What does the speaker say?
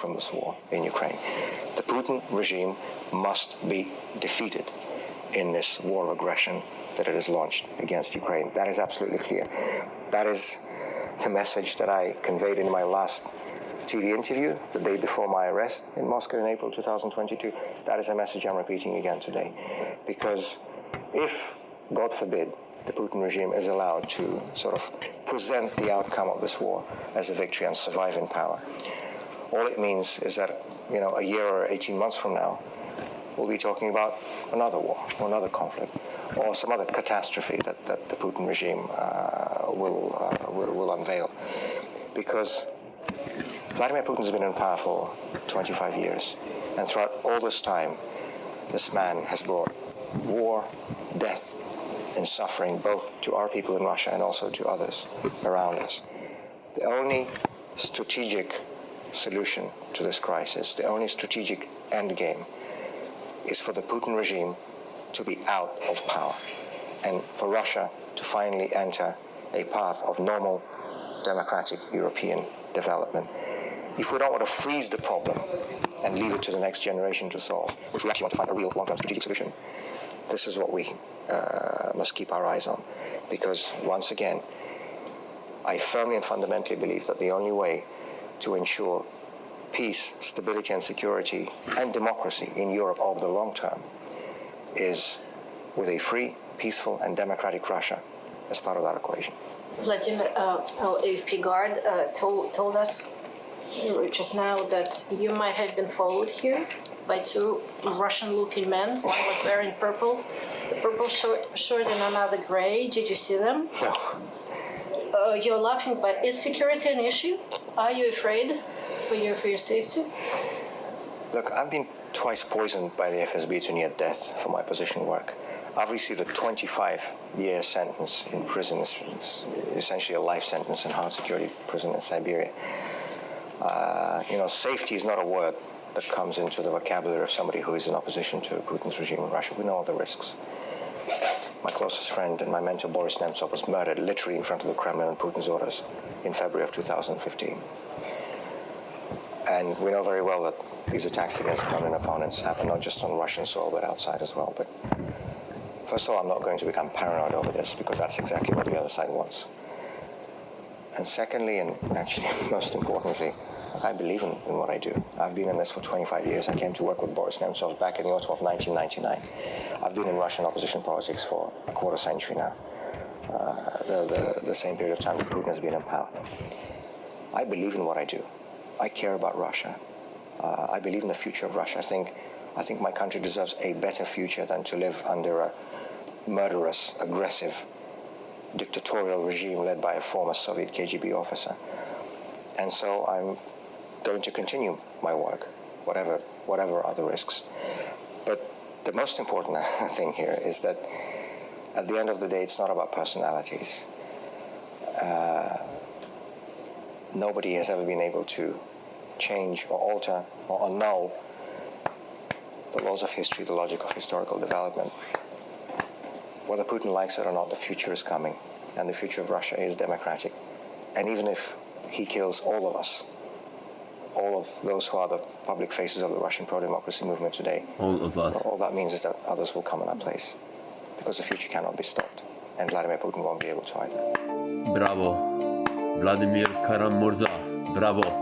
from this war in Ukraine. The Putin regime must be defeated in this war of aggression that it has launched against Ukraine. That is absolutely clear. That is the message that I conveyed in my last TV interview the day before my arrest in Moscow in April 2022. That is a message I'm repeating again today. Because if, God forbid, the Putin regime is allowed to sort of present the outcome of this war as a victory and survive in power, all it means is that, a year or 18 months from now, we'll be talking about another war or another conflict or some other catastrophe that the Putin regime will unveil. Because Vladimir Putin has been in power for 25 years, and throughout all this time, this man has brought war, death, and suffering both to our people in Russia and also to others around us. The only strategic solution to this crisis, the only strategic end game, is for the Putin regime to be out of power and for Russia to finally enter a path of normal, democratic European development. If we don't want to freeze the problem and leave it to the next generation to solve, if we actually want to find a real long-term strategic solution, this is what we must keep our eyes on. Because, once again, I firmly and fundamentally believe that the only way to ensure peace, stability and security and democracy in Europe over the long term is with a free, peaceful and democratic Russia as part of that equation. Vladimir, AFP guard told us just now that you might have been followed here by two Russian-looking men. One was wearing purple shirt and another gray. Did you see them? No. You're laughing, but is security an issue? Are you afraid for your safety? Look, I've been twice poisoned by the FSB to near death for my opposition work. I've received a 25-year sentence in prison, essentially a life sentence in hard security prison in Siberia. Safety is not a word that comes into the vocabulary of somebody who is in opposition to Putin's regime in Russia. We know all the risks. My closest friend and my mentor, Boris Nemtsov, was murdered literally in front of the Kremlin on Putin's orders in February of 2015. And we know very well that these attacks against Kremlin opponents happen not just on Russian soil, but outside as well. But first of all, I'm not going to become paranoid over this, because that's exactly what the other side wants. And secondly, and actually most importantly, I believe in what I do. I've been in this for 25 years. I came to work with Boris Nemtsov back in the autumn of 1999. I've been in Russian opposition politics for a quarter century now, the same period of time that Putin has been in power. I believe in what I do. I care about Russia. I believe in the future of Russia. I think my country deserves a better future than to live under a murderous, aggressive, dictatorial regime led by a former Soviet KGB officer. And so I'm going to continue my work, whatever are the risks. But the most important thing here is that at the end of the day, it's not about personalities. Nobody has ever been able to change or alter or annul the laws of history, the logic of historical development. Whether Putin likes it or not, the future is coming, and the future of Russia is democratic. And even if he kills all of us, all of those who are the public faces of the Russian pro-democracy movement today, all of us, all that means is that others will come in our place, because the future cannot be stopped, and Vladimir Putin won't be able to either. Bravo, Vladimir Murza, bravo.